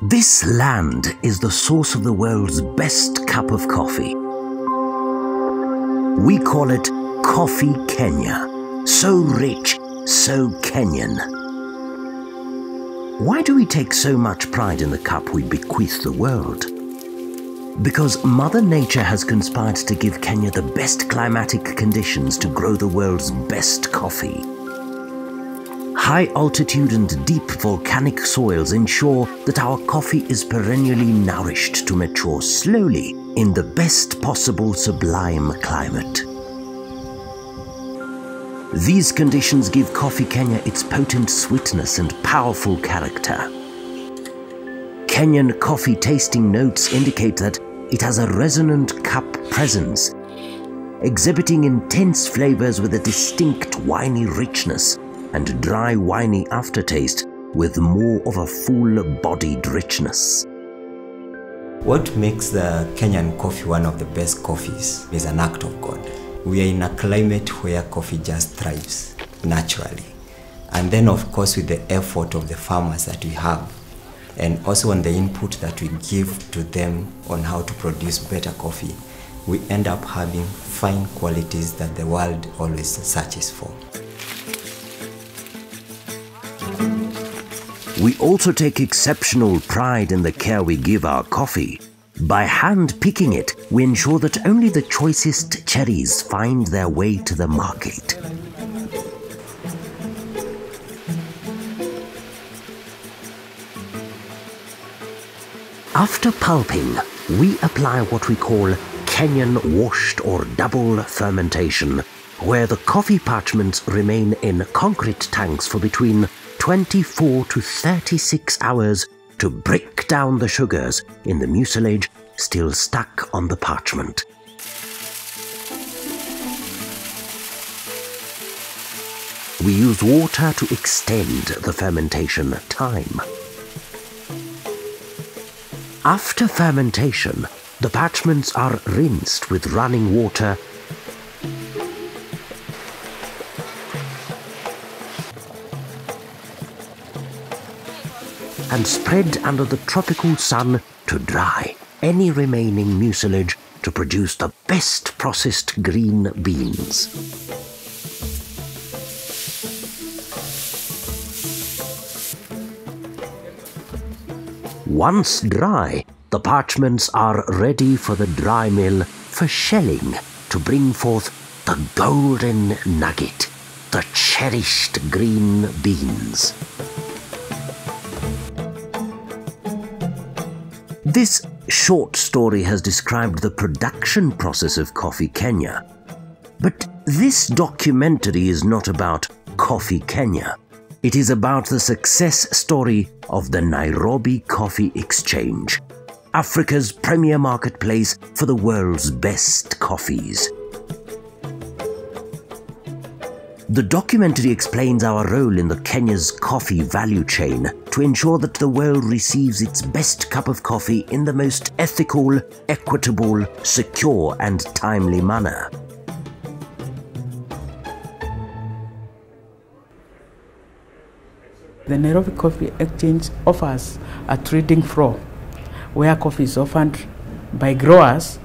This land is the source of the world's best cup of coffee. We call it Coffee Kenya. So rich, so Kenyan. Why do we take so much pride in the cup we bequeath the world? Because Mother Nature has conspired to give Kenya the best climatic conditions to grow the world's best coffee. High altitude and deep volcanic soils ensure that our coffee is perennially nourished to mature slowly in the best possible sublime climate. These conditions give Coffee Kenya its potent sweetness and powerful character. Kenyan coffee tasting notes indicate that it has a resonant cup presence, exhibiting intense flavors with a distinct winey richness and dry winey aftertaste with more of a full-bodied richness. What makes the Kenyan coffee one of the best coffees is an act of God. We are in a climate where coffee just thrives naturally. And then of course with the effort of the farmers that we have, and also on the input that we give to them on how to produce better coffee, we end up having fine qualities that the world always searches for. We also take exceptional pride in the care we give our coffee. By hand picking it, we ensure that only the choicest cherries find their way to the market. After pulping, we apply what we call Kenyan washed or double fermentation, where the coffee parchments remain in concrete tanks for between 24 to 36 hours to break down the sugars in the mucilage still stuck on the parchment. We use water to extend the fermentation time. After fermentation, the parchments are rinsed with running water and spread under the tropical sun to dry any remaining mucilage to produce the best processed green beans. Once dry, the parchments are ready for the dry mill for shelling to bring forth the golden nugget, the cherished green beans. This short story has described the production process of Coffee Kenya. But this documentary is not about Coffee Kenya. It is about the success story of the Nairobi Coffee Exchange, Africa's premier marketplace for the world's best coffees. The documentary explains our role in the Kenya's coffee value chain to ensure that the world receives its best cup of coffee in the most ethical, equitable, secure and timely manner. The Nairobi Coffee Exchange offers a trading floor where coffee is offered by growers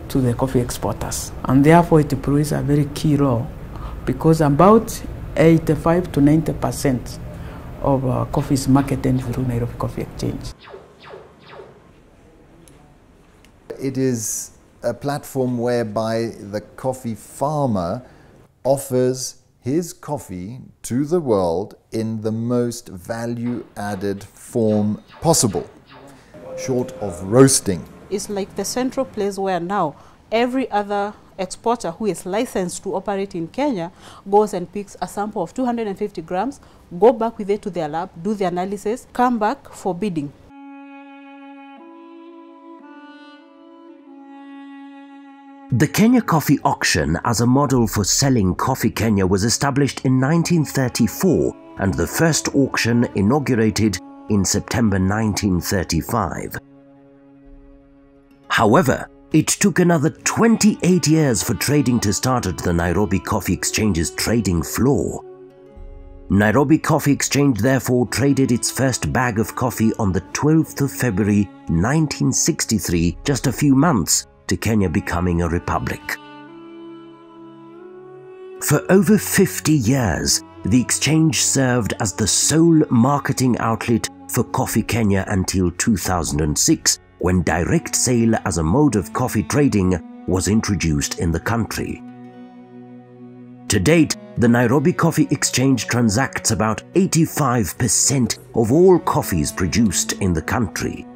to the coffee exporters, and therefore it plays a very key role because about 85 to 90% of coffee is marketed through Nairobi Coffee Exchange. It is a platform whereby the coffee farmer offers his coffee to the world in the most value-added form possible, short of roasting. It's like the central place where now every other exporter who is licensed to operate in Kenya goes and picks a sample of 250 grams, go back with it to their lab, do the analysis, come back for bidding. The Kenya Coffee Auction as a model for selling Coffee Kenya was established in 1934 and the first auction inaugurated in September 1935. However, it took another 28 years for trading to start at the Nairobi Coffee Exchange's trading floor. Nairobi Coffee Exchange therefore traded its first bag of coffee on the 12th of February 1963, just a few months to Kenya becoming a republic. For over 50 years, the exchange served as the sole marketing outlet for Coffee Kenya until 2006, when direct sale as a mode of coffee trading was introduced in the country. To date, the Nairobi Coffee Exchange transacts about 85% of all coffees produced in the country.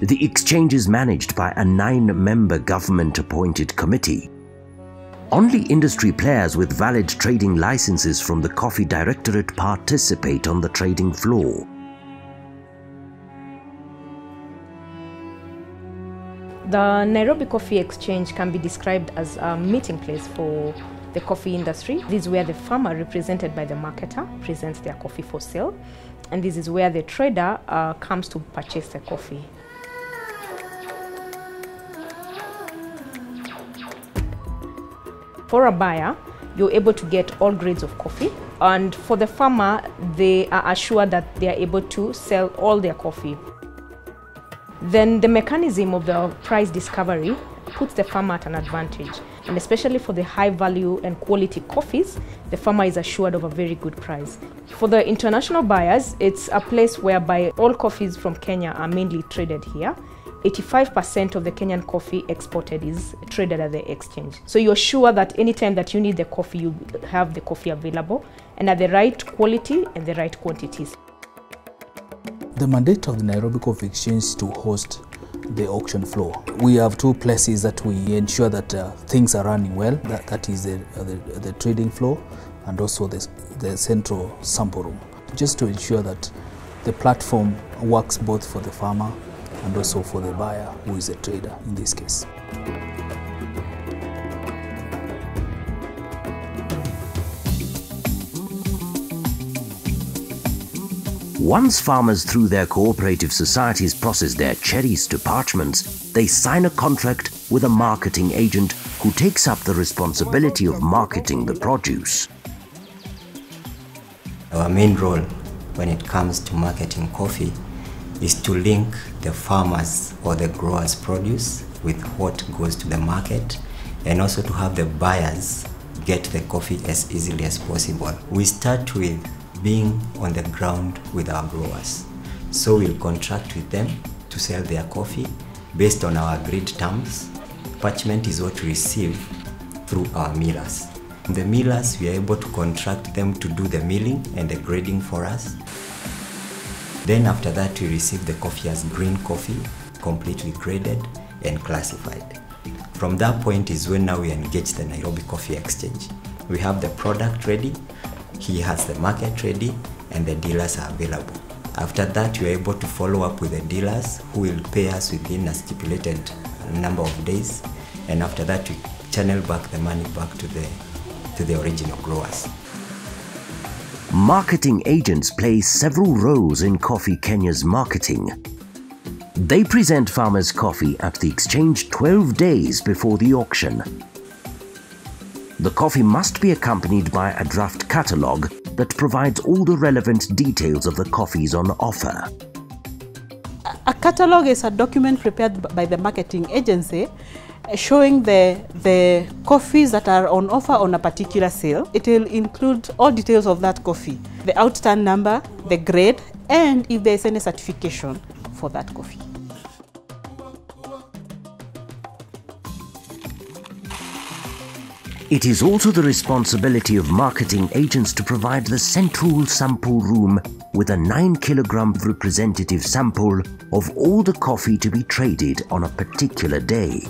The exchange is managed by a 9-member government-appointed committee. Only industry players with valid trading licenses from the Coffee Directorate participate on the trading floor. The Nairobi Coffee Exchange can be described as a meeting place for the coffee industry. This is where the farmer, represented by the marketer, presents their coffee for sale, and this is where the trader comes to purchase the coffee. For a buyer, you're able to get all grades of coffee, and for the farmer, they are assured that they are able to sell all their coffee. Then the mechanism of the price discovery puts the farmer at an advantage, and especially for the high value and quality coffees, the farmer is assured of a very good price. For the international buyers, it's a place whereby all coffees from Kenya are mainly traded here. 85% of the Kenyan coffee exported is traded at the exchange. So you're sure that anytime that you need the coffee, you have the coffee available and at the right quality and the right quantities. The mandate of the Nairobi Coffee Exchange is to host the auction floor. We have two places that we ensure that things are running well. That is the trading floor and also the central sample room, just to ensure that the platform works both for the farmer and also for the buyer, who is a trader in this case. Once farmers through their cooperative societies process their cherries to parchments, they sign a contract with a marketing agent who takes up the responsibility of marketing the produce. Our main role when it comes to marketing coffee is to link the farmers or the growers' produce with what goes to the market, and also to have the buyers get the coffee as easily as possible. We start with being on the ground with our growers. So we'll contract with them to sell their coffee based on our agreed terms. Parchment is what we receive through our millers. The millers, we are able to contract them to do the milling and the grading for us. Then after that, we receive the coffee as green coffee, completely graded and classified. From that point is when now we engage the Nairobi Coffee Exchange. We have the product ready, he has the market ready, and the dealers are available. After that, we are able to follow up with the dealers who will pay us within a stipulated number of days, and after that we channel back the money back to the original growers. Marketing agents play several roles in Coffee Kenya's marketing. They present farmers' coffee at the exchange 12 days before the auction. The coffee must be accompanied by a draft catalogue that provides all the relevant details of the coffees on offer. A catalogue is a document prepared by the marketing agency showing the coffees that are on offer on a particular sale. It will include all details of that coffee, the outstand number, the grade, and if there is any certification for that coffee. It is also the responsibility of marketing agents to provide the central sample room with a 9-kilogram representative sample of all the coffee to be traded on a particular day.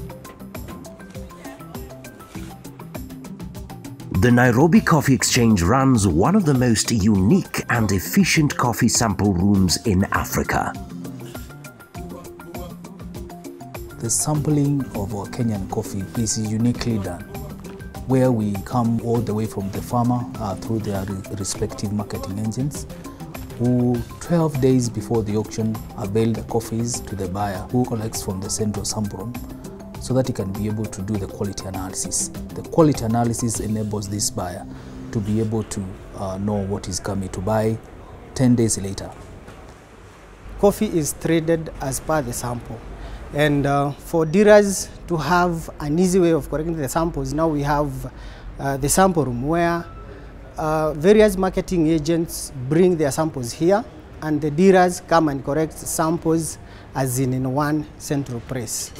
The Nairobi Coffee Exchange runs one of the most unique and efficient coffee sample rooms in Africa. The sampling of our Kenyan coffee is uniquely done, where we come all the way from the farmer through their respective marketing agents, who 12 days before the auction avail the coffees to the buyer, who collects from the central sample room so that he can be able to do the quality analysis. The quality analysis enables this buyer to be able to know what is coming to buy 10 days later. Coffee is traded as per the sample. And for dealers to have an easy way of correcting the samples, now we have the sample room where various marketing agents bring their samples here, and the dealers come and correct samples as in one central press.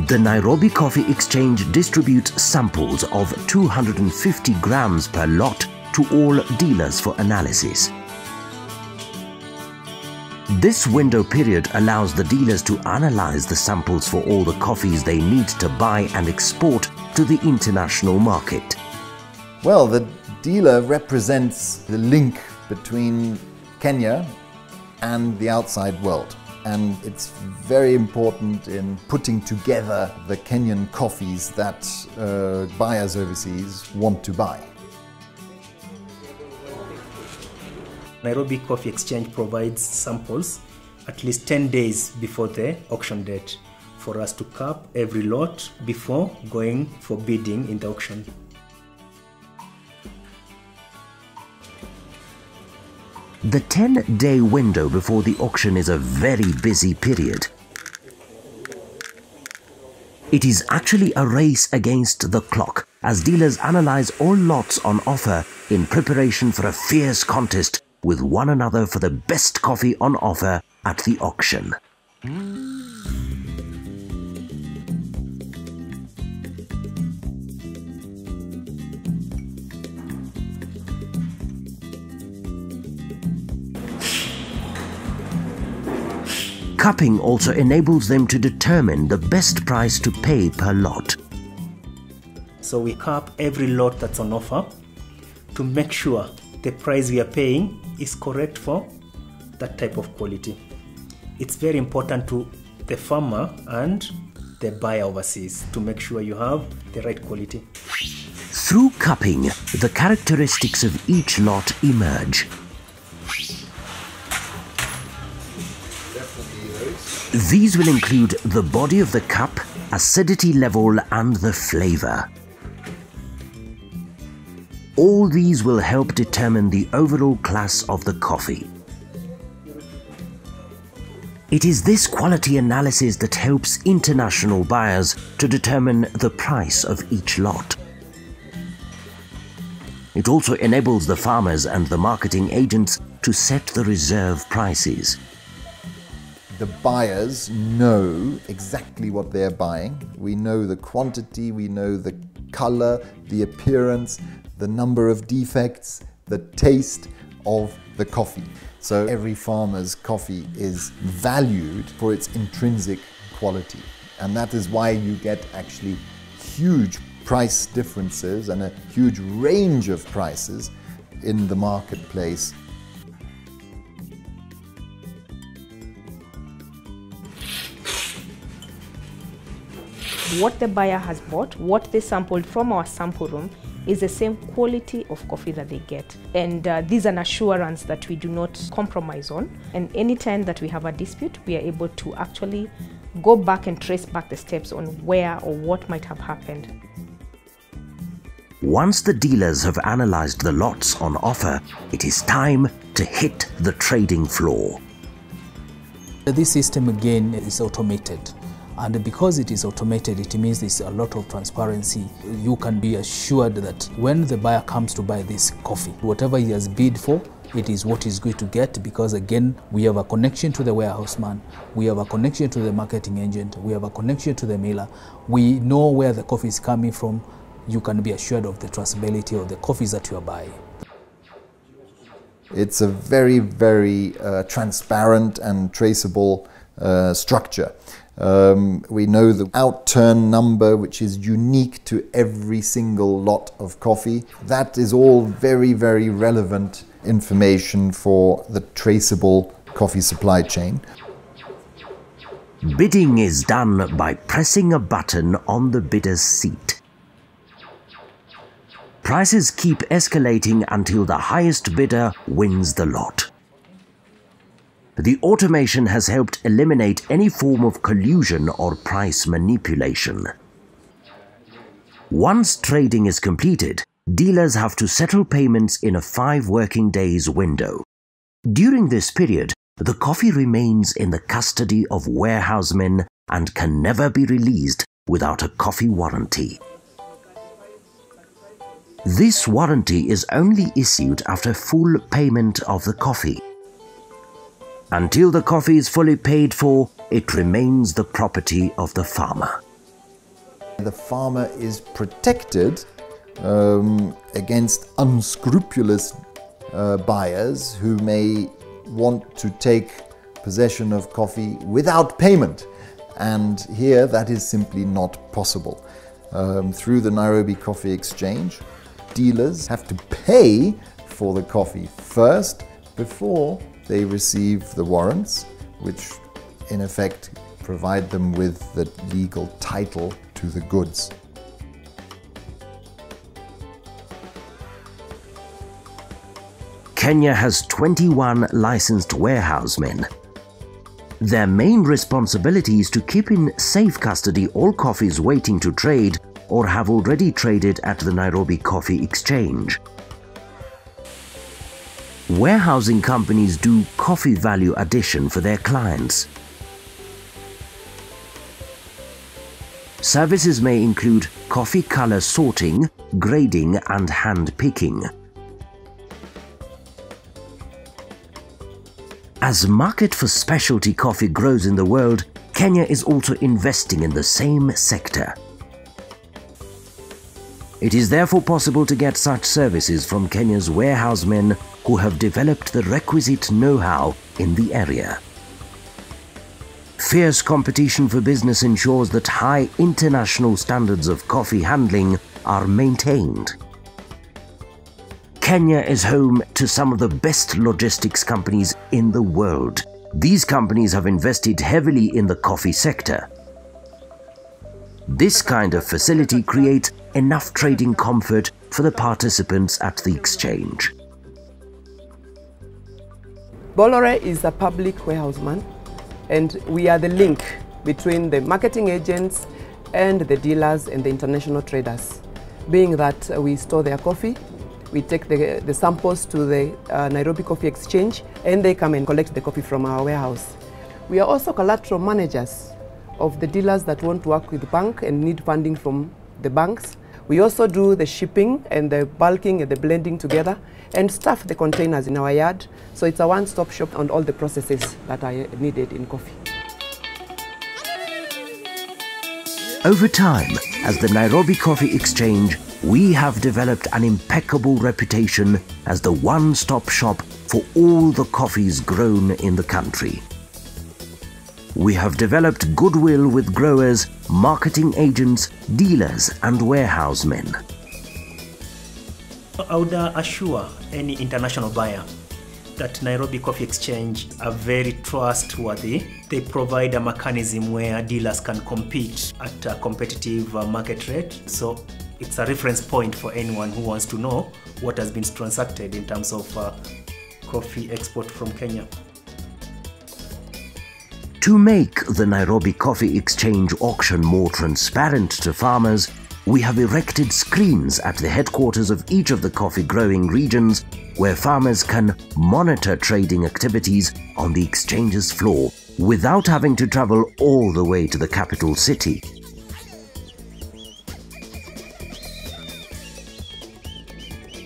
The Nairobi Coffee Exchange distributes samples of 250 grams per lot to all dealers for analysis. This window period allows the dealers to analyze the samples for all the coffees they need to buy and export to the international market. Well, the dealer represents the link between Kenya and the outside world. And it's very important in putting together the Kenyan coffees that buyers overseas want to buy. Nairobi Coffee Exchange provides samples at least 10 days before the auction date for us to cap every lot before going for bidding in the auction. The 10-day window before the auction is a very busy period. It is actually a race against the clock as dealers analyze all lots on offer in preparation for a fierce contest with one another for the best coffee on offer at the auction. Cupping also enables them to determine the best price to pay per lot. So we cap every lot that's on offer to make sure the price we are paying is correct for that type of quality. It's very important to the farmer and the buyer overseas to make sure you have the right quality. Through cupping, the characteristics of each lot emerge. These will include the body of the cup, acidity level and the flavor. All these will help determine the overall class of the coffee. It is this quality analysis that helps international buyers to determine the price of each lot. It also enables the farmers and the marketing agents to set the reserve prices. The buyers know exactly what they're buying. We know the quantity, we know the color, the appearance, the number of defects, the taste of the coffee. So every farmer's coffee is valued for its intrinsic quality. And that is why you get actually huge price differences and a huge range of prices in the marketplace. What the buyer has bought, what they sampled from our sample room, is the same quality of coffee that they get. And this is an assurance that we do not compromise on. And anytime that we have a dispute, we are able to actually go back and trace back the steps on where or what might have happened. Once the dealers have analyzed the lots on offer, it is time to hit the trading floor. This system again is automated. And because it is automated, it means there's a lot of transparency. You can be assured that when the buyer comes to buy this coffee, whatever he has bid for, it is what he's going to get, because again, we have a connection to the warehouseman, we have a connection to the marketing agent, we have a connection to the miller. We know where the coffee is coming from. You can be assured of the traceability of the coffees that you are buying. It's a very, very transparent and traceable structure. We know the outturn number, which is unique to every single lot of coffee. That is all very, very relevant information for the traceable coffee supply chain. Bidding is done by pressing a button on the bidder's seat. Prices keep escalating until the highest bidder wins the lot. the automation has helped eliminate any form of collusion or price manipulation. Once trading is completed, dealers have to settle payments in a 5 working days window. During this period, the coffee remains in the custody of warehousemen and can never be released without a coffee warranty. This warranty is only issued after full payment of the coffee. Until the coffee is fully paid for, it remains the property of the farmer. The farmer is protected against unscrupulous buyers who may want to take possession of coffee without payment. And here that is simply not possible. Through the Nairobi Coffee Exchange, dealers have to pay for the coffee first before they receive the warrants, which in effect provide them with the legal title to the goods. Kenya has 21 licensed warehousemen. Their main responsibility is to keep in safe custody all coffees waiting to trade or have already traded at the Nairobi Coffee Exchange. Warehousing companies do coffee value addition for their clients. Services may include coffee color sorting, grading and hand picking. As market for specialty coffee grows in the world, Kenya is also investing in the same sector. It is therefore possible to get such services from Kenya's warehousemen who have developed the requisite know-how in the area. Fierce competition for business ensures that high international standards of coffee handling are maintained. Kenya is home to some of the best logistics companies in the world. These companies have invested heavily in the coffee sector. This kind of facility creates enough trading comfort for the participants at the exchange. Bolore is a public warehouseman, and we are the link between the marketing agents and the dealers and the international traders. Being that we store their coffee, we take the samples to the Nairobi Coffee Exchange, and they come and collect the coffee from our warehouse. We are also collateral managers of the dealers that want to work with the bank and need funding from the banks. We also do the shipping and the bulking and the blending together and stuff the containers in our yard. So it's a one-stop shop on all the processes that are needed in coffee. Over time, as the Nairobi Coffee Exchange, we have developed an impeccable reputation as the one-stop shop for all the coffees grown in the country. We have developed goodwill with growers, marketing agents, dealers and warehousemen. I would assure any international buyer that Nairobi Coffee Exchange are very trustworthy. They provide a mechanism where dealers can compete at a competitive market rate. So it's a reference point for anyone who wants to know what has been transacted in terms of coffee export from Kenya. To make the Nairobi Coffee Exchange auction more transparent to farmers, we have erected screens at the headquarters of each of the coffee growing regions where farmers can monitor trading activities on the exchange's floor without having to travel all the way to the capital city.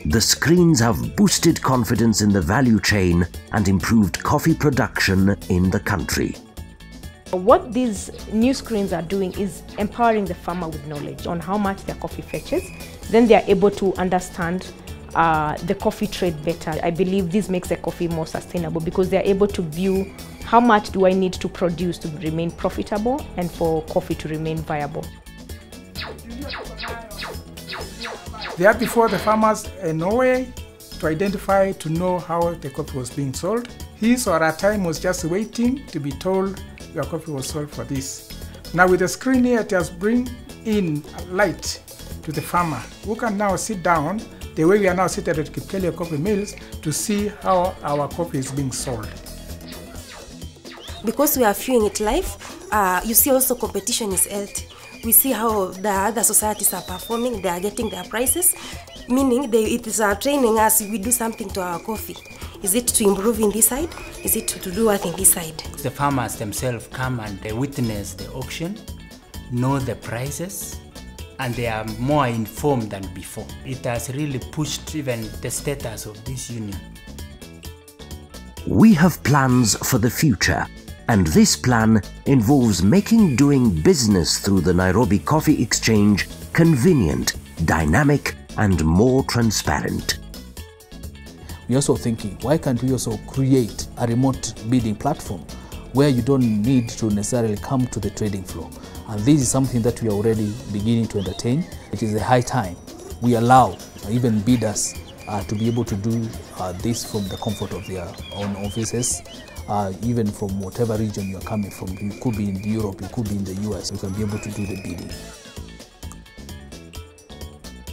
The screens have boosted confidence in the value chain and improved coffee production in the country. What these new screens are doing is empowering the farmer with knowledge on how much their coffee fetches. Then they are able to understand the coffee trade better. I believe this makes the coffee more sustainable because they are able to view how much do I need to produce to remain profitable and for coffee to remain viable. There before, the farmers had no way to identify, to know how the coffee was being sold. His or her time was just waiting to be told your coffee was sold for this. Now with the screen here, it has bring in light to the farmer, who can now sit down the way we are now seated at Kipkelio Coffee Mills to see how our coffee is being sold. because we are viewing it live, you see also competition is healthy. We see how the other societies are performing, they are getting their prices, meaning it is training us, we do something to our coffee. Is it to improve in this side? Is it to do work in this side? The farmers themselves come and they witness the auction, know the prices, and they are more informed than before. It has really pushed even the status of this union. We have plans for the future, and this plan involves making doing business through the Nairobi Coffee Exchange convenient, dynamic, and more transparent. We're also thinking, why can't we also create a remote bidding platform where you don't need to necessarily come to the trading floor? And this is something that we are already beginning to entertain. It is a high time we allow even bidders to be able to do this from the comfort of their own offices, even from whatever region you are coming from. You could be in Europe, you could be in the US, you can be able to do the bidding.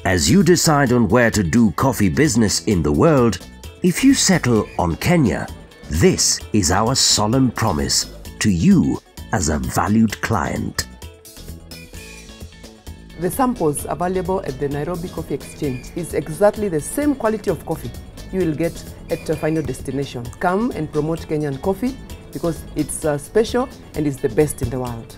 As you decide on where to do coffee business in the world, if you settle on Kenya, this is our solemn promise to you as a valued client. The samples available at the Nairobi Coffee Exchange is exactly the same quality of coffee you will get at your final destination. Come and promote Kenyan coffee because it's special and it's the best in the world.